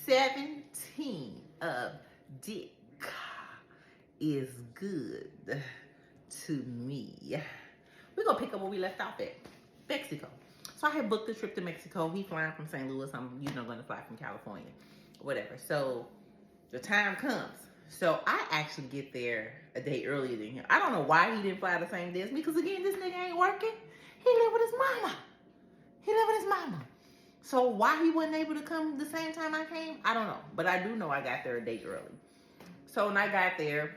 17 of dick is good to me. We're gonna pick up where we left off at Mexico. So I had booked a trip to Mexico. He flying from St. Louis. I'm, gonna fly from California, whatever. So the time comes. So I actually get there a day earlier than him. I don't know why he didn't fly the same day as me, because again, this nigga ain't working. He live with his mama. So why he wasn't able to come the same time I came, I don't know. But I do know I got there a day early. So when I got there,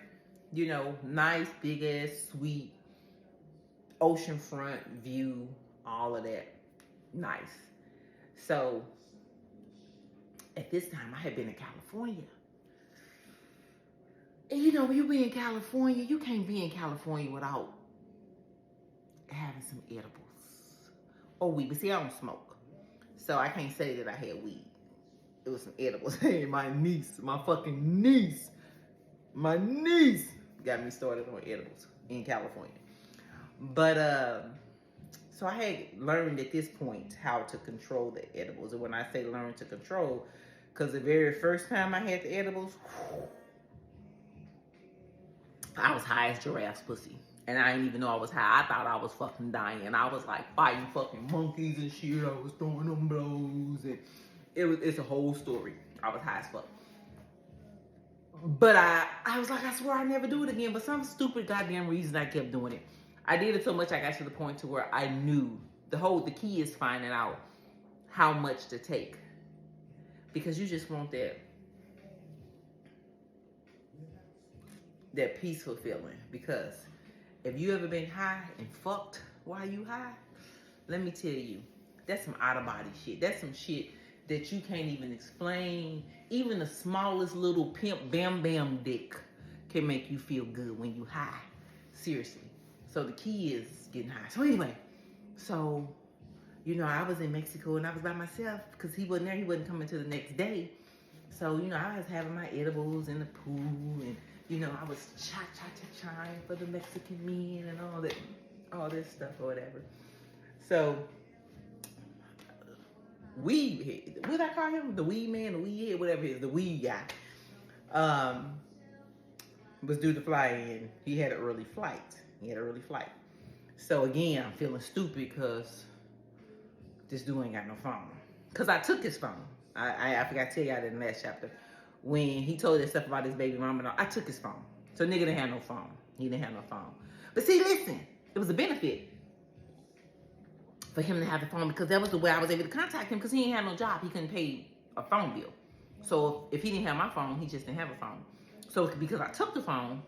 nice, big ass, sweet, oceanfront view, all of that. Nice. So at this time, I had been in California. And when you be in California, you can't be in California without having some edibles or weed. But see, I don't smoke, so I can't say that I had weed. It was some edibles. Hey, my niece got me started on edibles in California. But so I had learned at this point how to control the edibles. And when I say learn to control, because the very first time I had the edibles, I was high as giraffe's pussy. And I didn't even know I was high. I thought I was fucking dying. I was like fighting fucking monkeys and shit. I was throwing them blows. And it's a whole story. I was high as fuck. But I was like, I swear I'd never do it again. But some stupid goddamn reason I kept doing it. I did it so much I got to the point to where I knew. The key is finding out how much to take. Because you just want that peaceful feeling. Because if you ever been high and fucked while you high, let me tell you, that's some out of body shit. That's some shit that you can't even explain. Even the smallest little pimp bam bam dick can make you feel good when you high. Seriously. So the key is getting high. So anyway, I was in Mexico and I was by myself because he wasn't there. He wasn't coming till the next day. So, I was having my edibles in the pool and I was cha-cha-cha-chaing for the Mexican men and all this stuff or whatever. So, weed head, what did I call him? The weed man, the weed head, whatever it is, the weed guy, was due to fly in. He had an early flight. So, again, I'm feeling stupid because this dude ain't got no phone. Because I took his phone. I forgot to tell y'all that in the last chapter. When he told us stuff about his baby mama, I took his phone. So nigga didn't have no phone. He didn't have no phone. But see, listen, it was a benefit for him to have the phone because that was the way I was able to contact him because he didn't have no job. He couldn't pay a phone bill. So if he didn't have my phone, he just didn't have a phone. So because I took the phone,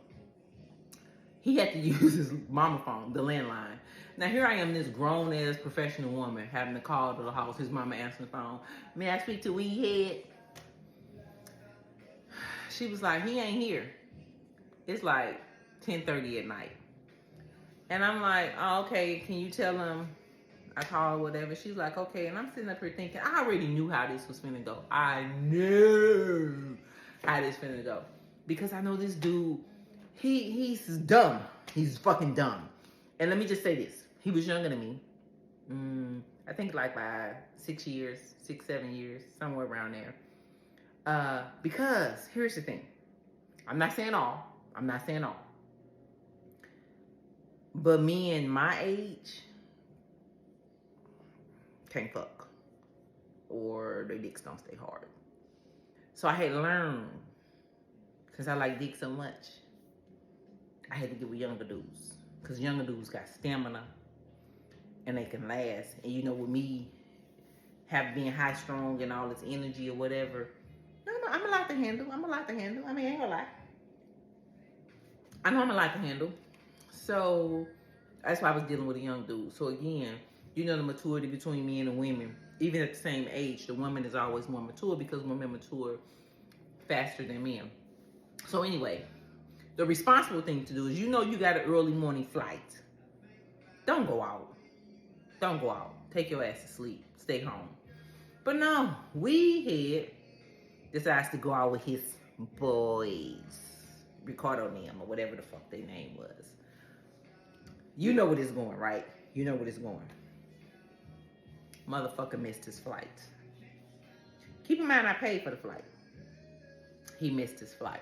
he had to use his mama phone, the landline. Now here I am, this grown ass professional woman having to call to the house. His mama answering the phone. May I speak to Weed Head? She was like, he ain't here. It's like 10:30 at night. And I'm like, oh, okay, can you tell him I called whatever? She's like, okay. And I'm sitting up here thinking, I already knew how this was finna go. I knew how this finna go. Because I know this dude, he's dumb. He's fucking dumb. And let me just say this. He was younger than me. I think like by 6 years, 7 years, somewhere around there. Because here's the thing. I'm not saying all. But men my age can't fuck. Or their dicks don't stay hard. So I had learned, since I like dick so much, I had to get with younger dudes. Because younger dudes got stamina and they can last. And with me being high strong and all this energy or whatever, I'm a lot to handle. I mean, I ain't gonna lie. I know I'm a lot to handle. So that's why I was dealing with a young dude. So again, the maturity between men and women, even at the same age, the woman is always more mature because women mature faster than men. So anyway, the responsible thing to do is, you got an early morning flight. Don't go out. Take your ass to sleep. Stay home. But no, Weed Head decides to go out with his boys. Ricardo and them, or whatever the fuck their name was. You know where it's going, right? Motherfucker missed his flight. Keep in mind, I paid for the flight. He missed his flight.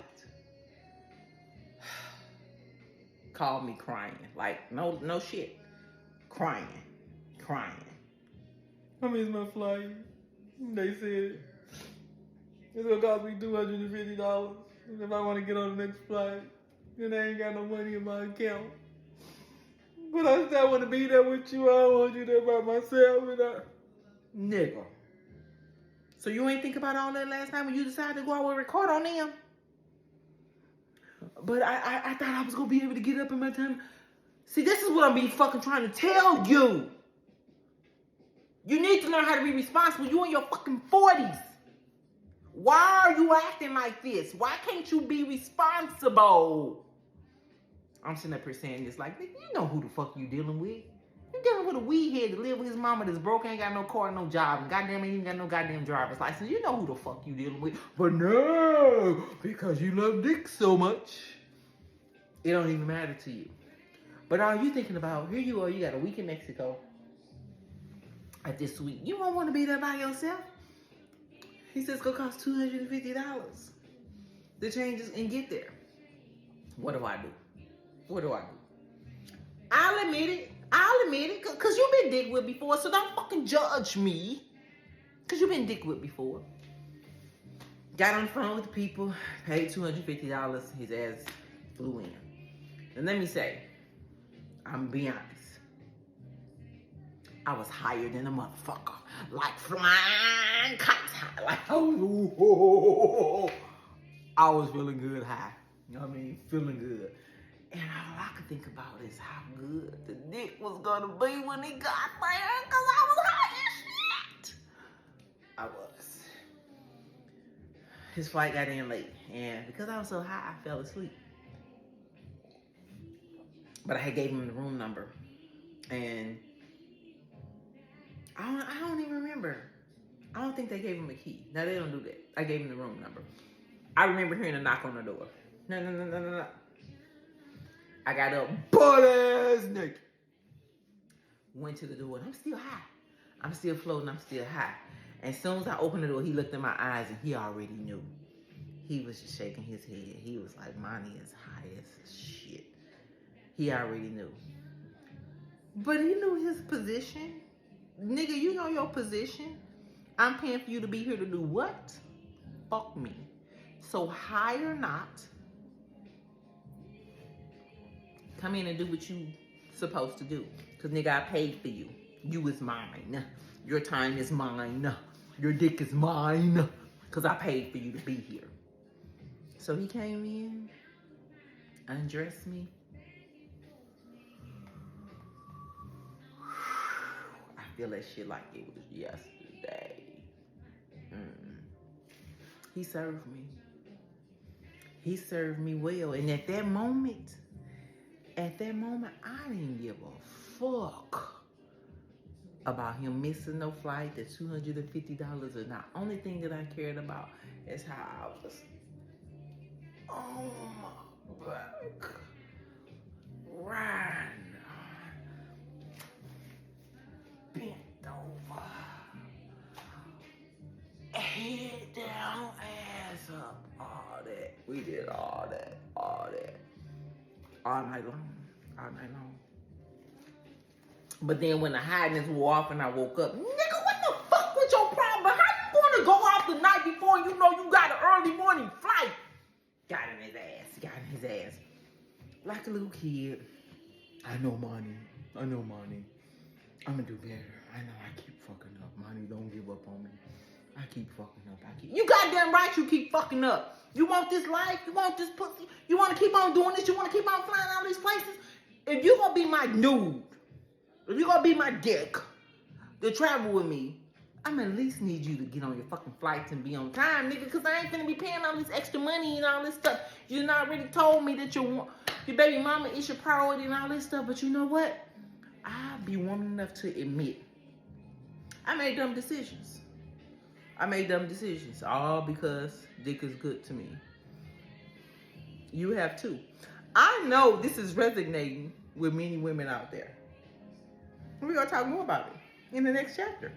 Called me crying. Like, no shit. Crying. I missed my flight. They said it's gonna cost me $250. And if I want to get on the next flight, then I ain't got no money in my account. But I still want to be there with you. I don't want you there by myself. Nigga. So you ain't think about all that last time when you decided to go out and record on them? But I thought I was going to be able to get up in my time. See, this is what I'm be fucking trying to tell you. You need to learn how to be responsible. You in your fucking 40s. Why are you acting like this? Why can't you be responsible? I'm sitting up here saying this like, you know who the fuck you dealing with. You dealing with a weed head that live with his mama that's broke, ain't got no car, no job, and goddamn ain't even got no goddamn driver's license. You know who the fuck you dealing with. But no, because you love dick so much, it don't even matter to you. But all you thinking about, here you are, you got a week in Mexico. At this week, you don't want to be there by yourself. He says it's gonna cost $250 to change and get there. What do I do? I'll admit it, because you've been dick whipped before, so don't fucking judge me. Because you've been dick whipped before. Got on the phone with the people, paid $250, his ass flew in. And let me say, I'm be honest. I was higher than a motherfucker. Like flying kites high. Like, oh, I was feeling good high. You know what I mean? Feeling good. And all I could think about is how good the dick was gonna be when he got there, because I was high as shit. I was. His flight got in late, and because I was so high, I fell asleep. But I had gave him the room number, and I don't even remember. I don't think they gave him a key. No, they don't do that. I gave him the room number. I remember hearing a knock on the door. No. I got up, butt ass naked. Went to the door, and I'm still high. I'm still floating, I'm still high. And as soon as I opened the door, he looked in my eyes, and he already knew. He was just shaking his head. He was like, Monty is high as shit. He already knew. But he knew his position. Nigga, you know your position. I'm paying for you to be here to do what? Fuck me. So high or not, come in and do what you supposed to do. Because nigga, I paid for you. You is mine. Your time is mine. Your dick is mine. Because I paid for you to be here. So he came in, undressed me. I feel that shit like it was yesterday. He served me. He served me well. And at that moment, I didn't give a fuck about him missing no flight, the $250 or not. Only thing that I cared about is how I was on my back, riding, bent over, head down, ass up, all that. We did all that. All night long. But then when the highness wore off and I woke up, nigga, what the fuck was your problem? How you gonna go off the night before you know you got an early morning flight? Got in his ass. Like a little kid. I know, Monty. I'm gonna do better. I know I keep fucking up. Monty, don't give up on me. I keep fucking up. You goddamn right you keep fucking up. You want this life? You want this pussy? You want to keep on doing this? You want to keep on flying all these places? If you gonna be my dude, if you gonna be my dick to travel with me, I'm at least need you to get on your fucking flights and be on time, nigga, because I ain't finna be paying all this extra money and all this stuff. You done already told me that your baby mama is your priority and all this stuff, but you know what? I'll be woman enough to admit I made dumb decisions. All because dick is good to me. You have too. I know this is resonating with many women out there. We're going to talk more about it in the next chapter.